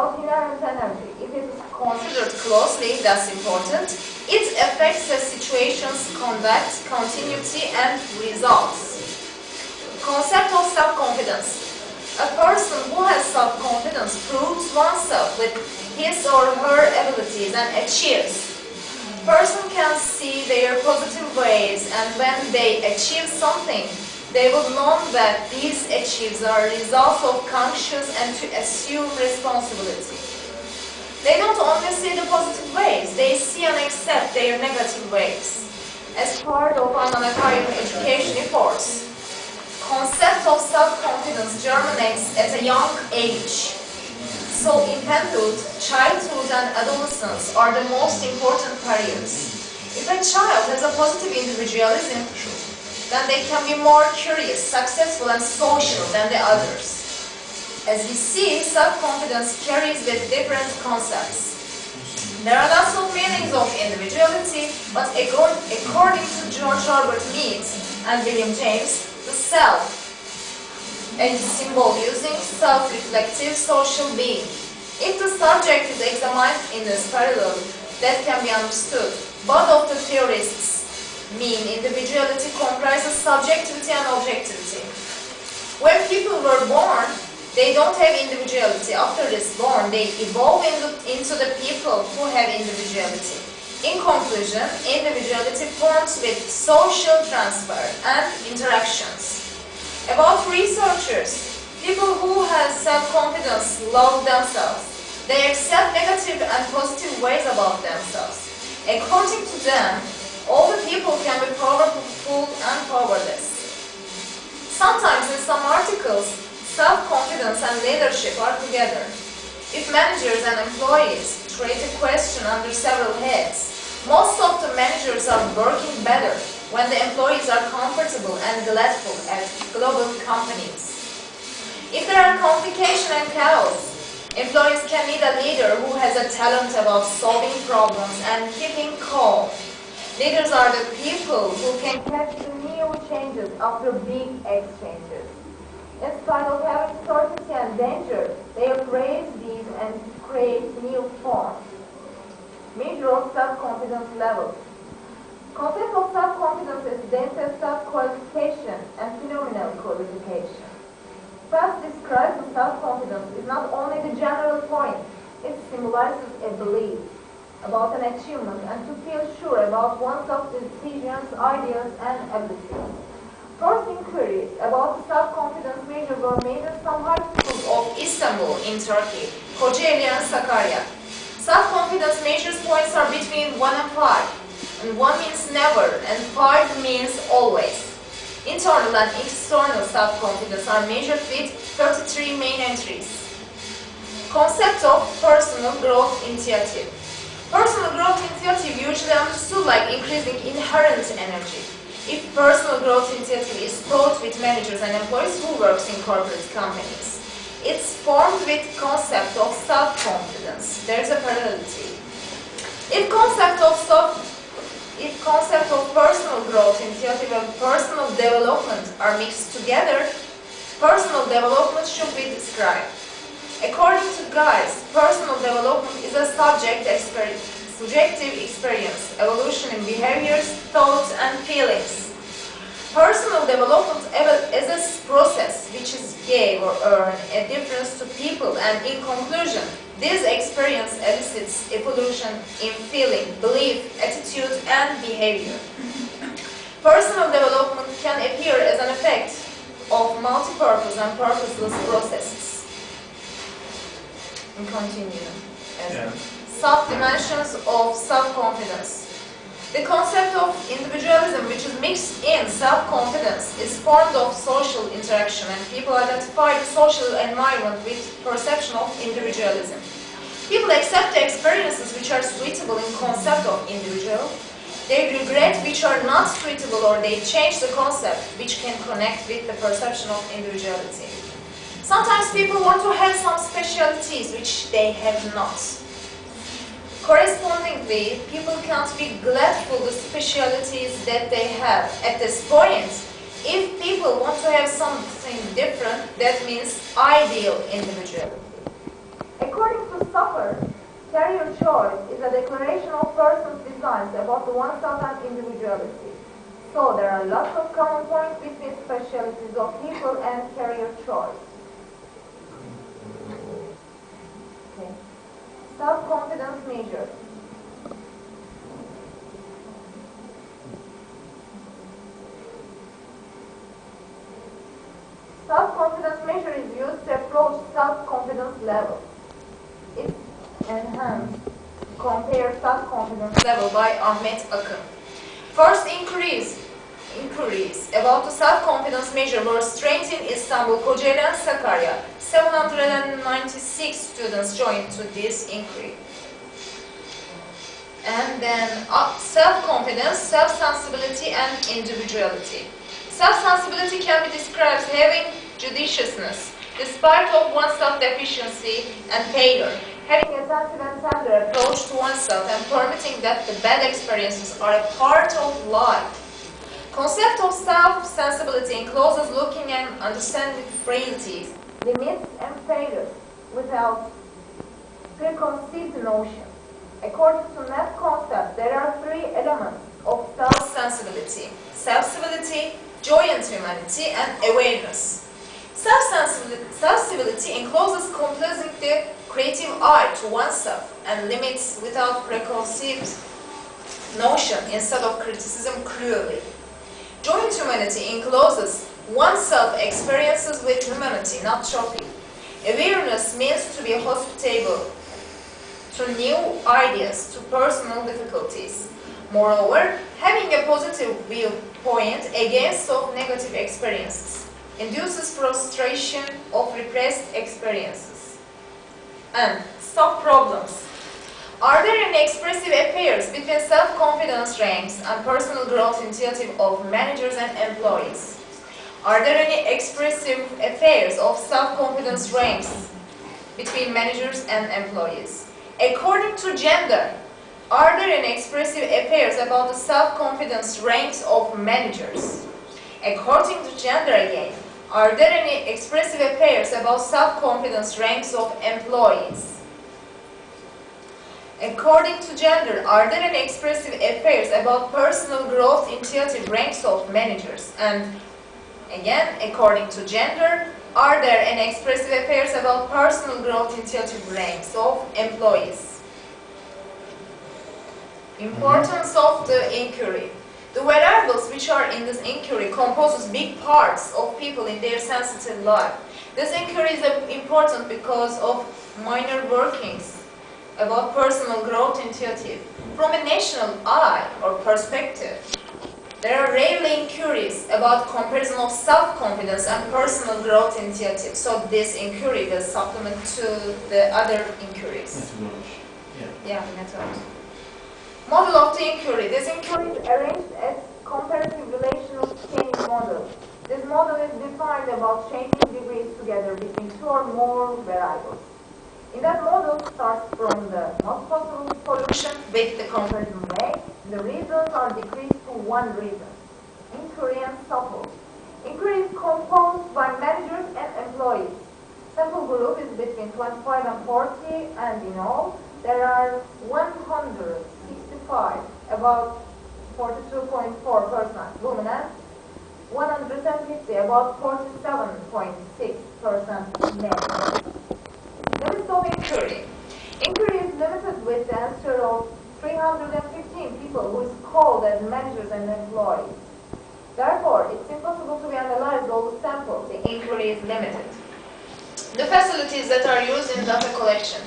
about inherent energy. If it is considered closely, that's important. It affects the situation's conduct, continuity, and results. Concept of self-confidence. A person who has self-confidence proves oneself with his or her abilities and achieves. Person can see their positive ways, and when they achieve something, they will know that these achieves are results of conscious and to assume responsibility. They don't only see the positive ways, they see and accept their negative ways as part of an acquired education efforts. Concept of self-confidence germinates at a young age. So infanthood, childhood and adolescence are the most important periods. If a child has a positive individualism, then they can be more curious, successful and social than the others. As we see, self-confidence carries with different concepts. There are lots of meanings of individuality, but according to George Herbert Mead and William James, the self, a symbol using self-reflective social being. If the subject is examined in this parallel, that can be understood. Both of the theorists mean individuality comprises subjectivity and objectivity. When people were born, they don't have individuality. After this born, they evolve into the people who have individuality. In conclusion, individuality forms with social transfer and interactions. About researchers, people who have self-confidence love themselves. They accept negative and positive ways about themselves. According to them, all the people can be powerful and powerless. Sometimes in some articles, self-confidence and leadership are together. If managers and employees treat a question under several heads, most of the managers are working better when the employees are comfortable and delightful at global companies. If there are complication and chaos, employees can need a leader who has a talent about solving problems and keeping calm. Leaders are the people who can catch the new changes after big exchanges. In spite of having certainty and danger, they raise these and create new forms. Measure of self-confidence levels. Concept of self-confidence is data self-qualification and phenomenal qualification. Self describes the self-confidence is not only the general point, it symbolizes a belief about an achievement and to feel sure about oneself decisions, ideas, and abilities. First inquiries about the self-confidence measure were made at some high schools of Istanbul in Turkey, Kocaeli and Sakarya. Self-confidence measures points are between 1 and 5. And 1 means never, and 5 means always. Internal and external self-confidence are measured with 33 main entries. Concept of personal growth initiative. Personal growth initiative usually understood like increasing inherent energy. If personal growth initiative is taught with managers and employees who works in corporate companies, it's formed with concept of self-confidence. There's a parallelity. If concept of personal growth initiative and personal development are mixed together, personal development should be described. According to Guys, personal development is a subjective experience, evolution in behaviors, thoughts, and feelings. Personal development is a process which is give or earn a difference to people, and in conclusion, this experience elicits evolution in feeling, belief, attitude, and behavior. Personal development can appear as an effect of multi-purpose and purposeless processes. And continue. Sub-dimensions of self-confidence. The concept of individualism, which is mixed in self-confidence, is formed of social interaction, and people identify the social environment with perception of individualism. People accept the experiences which are suitable in concept of individual. They regret which are not suitable, or they change the concept which can connect with the perception of individuality. Sometimes people want to have some specialties which they have not. Correspondingly, people can't be glad for the specialties that they have. At this point, if people want to have something different, that means ideal individuality. According to Career choice is a declaration of person's desires about the oneself and individuality. So there are lots of common points between specialties of people and career choice. Okay. Self-confidence measure. Self-confidence measure is used to approach self-confidence levels. It's enhanced. Compare self-confidence level by Ahmet Akın. First inquiries about the self-confidence measure were strengthened in Istanbul, Kocaeli and Sakarya. 796 students joined to this inquiry. And then self-confidence, self-sensibility and individuality. Self-sensibility can be described as having judiciousness, despite of oneself deficiency and failure, having a sensitive and tender approach to oneself and permitting that the bad experiences are a part of life. Concept of self-sensibility encloses looking and understanding frailties, limits and failures without preconceived notion. According to that concept, there are three elements of self-sensibility: self-civility, joy and humanity, and awareness. Self-civility encloses complacing the creative eye to oneself and limits without preconceived notion instead of criticism cruelly. Joy and humanity encloses oneself experiences with humanity, not trophy. Awareness means to be hospitable to new ideas, to personal difficulties. Moreover, having a positive viewpoint against of negative experiences induces frustration of repressed experiences. And stop problems. Are there any expressive affairs between self-confidence ranks and personal growth initiative of managers and employees? Are there any expressive affairs of self-confidence ranks between managers and employees? According to gender, are there any expressive affairs about the self-confidence ranks of managers? According to gender again, are there any expressive affairs about self-confidence ranks of employees? According to gender, are there any expressive affairs about personal growth initiative ranks of managers? And again, according to gender, are there any expressive affairs about personal growth initiative ranks of employees? Importance of the inquiry. The variables which are in this inquiry composes big parts of people in their sensitive life. This inquiry is important because of minor workings about personal growth initiative. From a national eye or perspective, there are rarely inquiries about comparison of self-confidence and personal growth initiative. So this inquiry will supplement to the other inquiries. Yeah, method. Model of the inquiry. This inquiry is arranged as comparative relational chain model. This model is defined about changing degrees together between two or more variables. In that model starts from the most possible solution with the comparison rate. The reasons are decreased to one reason. Inquiry and sample. Inquiry is composed by managers and employees. Sample group is between 25 and 40, and in all, there are 165, about 42.4% women, and 150, about 47.6% men. Limits of inquiry. Inquiry is limited with the answer of 315 people who is called as managers and employees. Therefore, it's impossible to be analyzed all the samples. The inquiry is limited. The facilities that are used in data collection.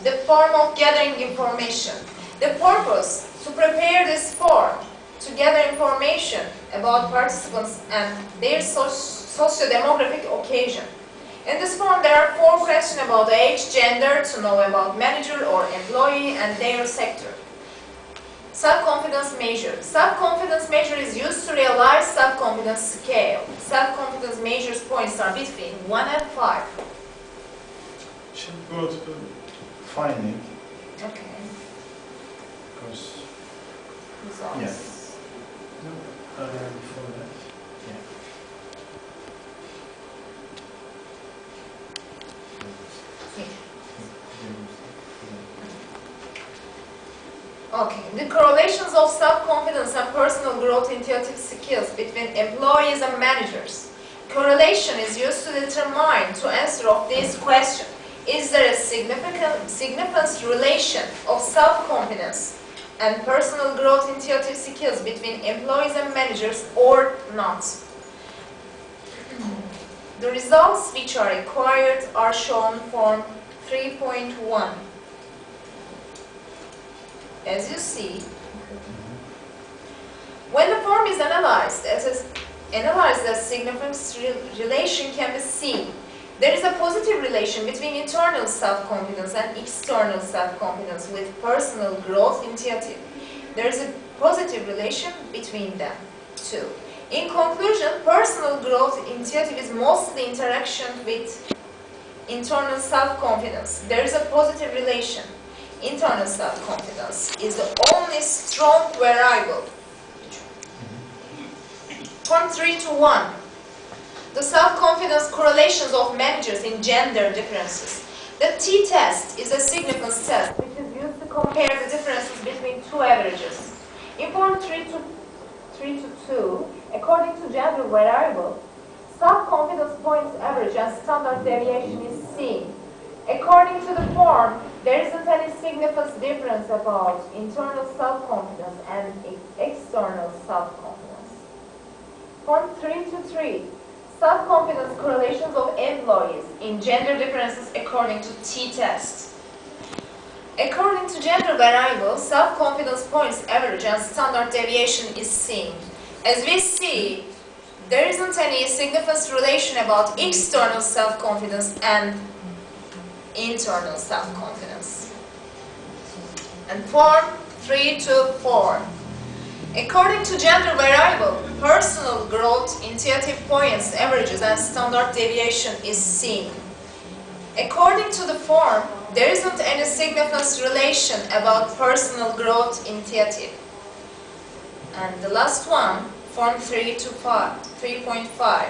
The form of gathering information. The purpose to prepare this form to gather information about participants and their socio-demographic occasion. In this form, there are 4 questions about age, gender, to know about manager or employee, and their sector. Self-confidence measure. Self-confidence measure is used to realize self-confidence scale. Self-confidence measures points are between 1 and 5. Should go to the finding. Okay. Because Results. Yeah. No, before that. Yeah. Okay, the correlations of self-confidence and personal growth intuitive skills between employees and managers. Correlation is used to determine, to answer of this question, is there a significant relation of self-confidence and personal growth intuitive skills between employees and managers or not? The results which are required are shown form 3.1. As you see, when the form is analyzed, a significant relation can be seen. There is a positive relation between internal self-confidence and external self-confidence with personal growth initiative. There is a positive relation between them too. In conclusion, personal growth initiative is mostly interaction with internal self-confidence. There is a positive relation. Internal self-confidence is the only strong variable. From 3 to 1. The self-confidence correlations of managers in gender differences. The t-test is a significance test which is used to compare the differences between two averages. In form 3 to 2, according to gender variable, self-confidence points average and standard deviation is seen. According to the form, there isn't any significant difference about internal self-confidence and external self-confidence. Form 3 to 3, self-confidence correlations of employees in gender differences according to t-test. According to gender variable, self-confidence points average and standard deviation is seen. As we see, there isn't any significant relation about external self-confidence and internal self-confidence. And form 3 to 4. According to gender variable, personal growth intuitive points, averages, and standard deviation is seen. According to the form, there isn't any significant relation about personal growth intuitive. And the last one, form 3.5.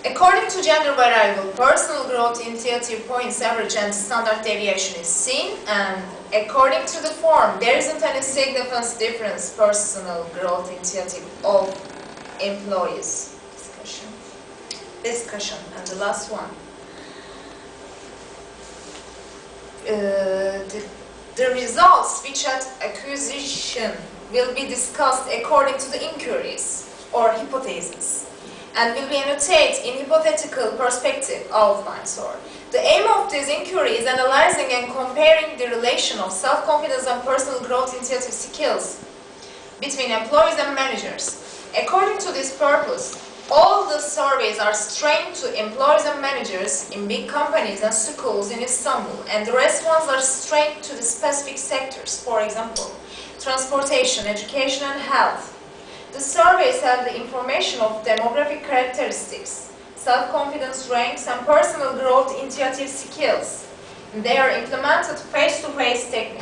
According to gender variable, personal growth intuitive points, average, and standard deviation is seen, and according to the form, there isn't any significant difference personal growth intuitive of employees. Discussion, and the last one. The results which at acquisition will be discussed according to the inquiries or hypotheses, and will be annotated in hypothetical perspective outlines. Or the aim of this inquiry is analyzing and comparing the relation of self-confidence and personal growth intuitive skills between employees and managers. According to this purpose, all the surveys are strained to employees and managers in big companies and schools in Istanbul, and the rest ones are strained to the specific sectors, for example, transportation, education, and health. The surveys have the information of demographic characteristics, self-confidence ranks, and personal growth intuitive skills. They are implemented face-to-face technique.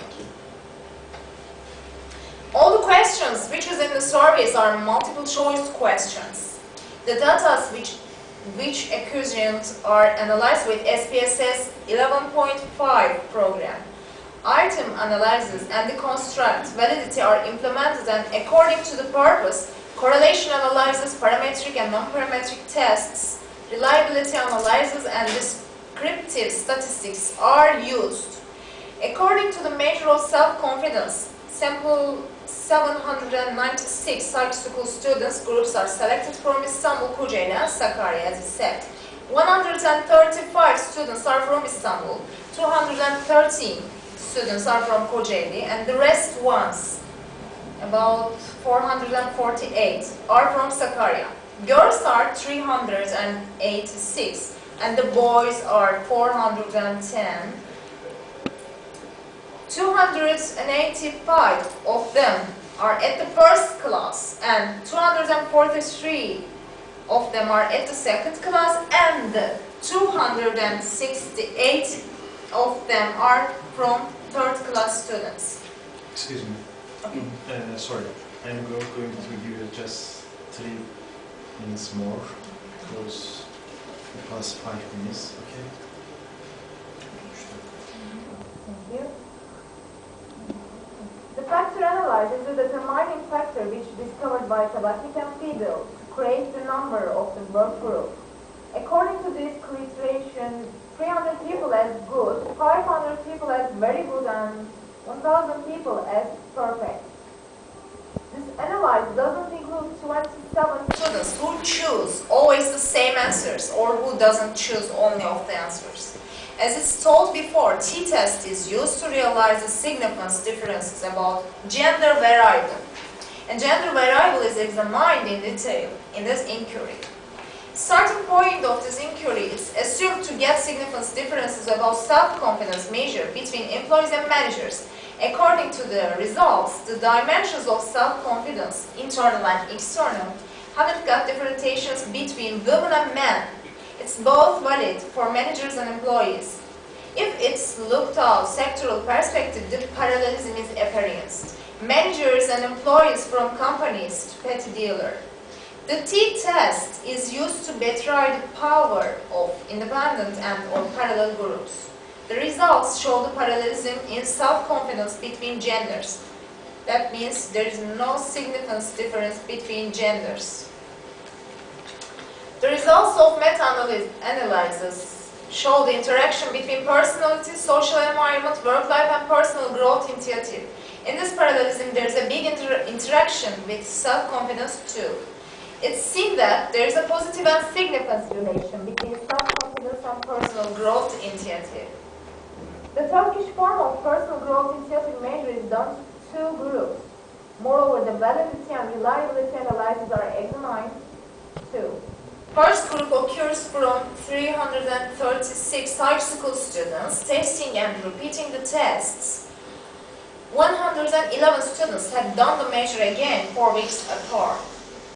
All the questions which is in the surveys are multiple choice questions. The data which acquisitions are analyzed with SPSS 11.5 program. Item analysis and the construct validity are implemented, and according to the purpose, correlation analysis, parametric and non-parametric tests, reliability analysis, and descriptive statistics are used. According to the measure of self-confidence, sample 796 high school students groups are selected from Istanbul, Kocaeli, and Sakarya, as I said. 135 students are from Istanbul, 213 students are from Kocaeli, and the rest ones, about 448, are from Sakarya. Girls are 386, and the boys are 410. 285 of them are at the first class, and 243 of them are at the second class, and 268 of them are from third class students. Excuse me. Okay. Sorry, I'm going to give you just 3 minutes more because it was 5 minutes. Okay. Thank you. analyzed is a determining factor which discovered by Tabakit and Fiedel to create the number of the work group. According to this criterion, 300 people as good, 500 people as very good, and 1,000 people as perfect. This analysis doesn't include 27 students who choose always the same answers or who doesn't choose only of the answers. As it's told before, t-test is used to realize the significance differences about gender variable. And gender variable is examined in detail in this inquiry. Starting point of this inquiry is assumed to get significance differences about self-confidence measured between employees and managers. According to the results, the dimensions of self-confidence, internal and external, haven't got differentiations between women and men. It's both valid for managers and employees. If it's looked at sectoral perspective, the parallelism is experienced. Managers and employees from companies to petty dealer. The t-test is used to betray the power of independent and or parallel groups. The results show the parallelism in self-confidence between genders. That means there is no significant difference between genders. The results of meta-analysis show the interaction between personality, social environment, work life, and personal growth initiative. In this parallelism, there is a big interaction with self-confidence too. It's seen that there is a positive and significant relation between self-confidence and personal growth initiative. The Turkish form of personal growth initiative measure is done to two groups. Moreover, the validity and reliability analyses are examined too. First group occurs from 336 high school students testing and repeating the tests. 111 students have done the measure again 4 weeks apart.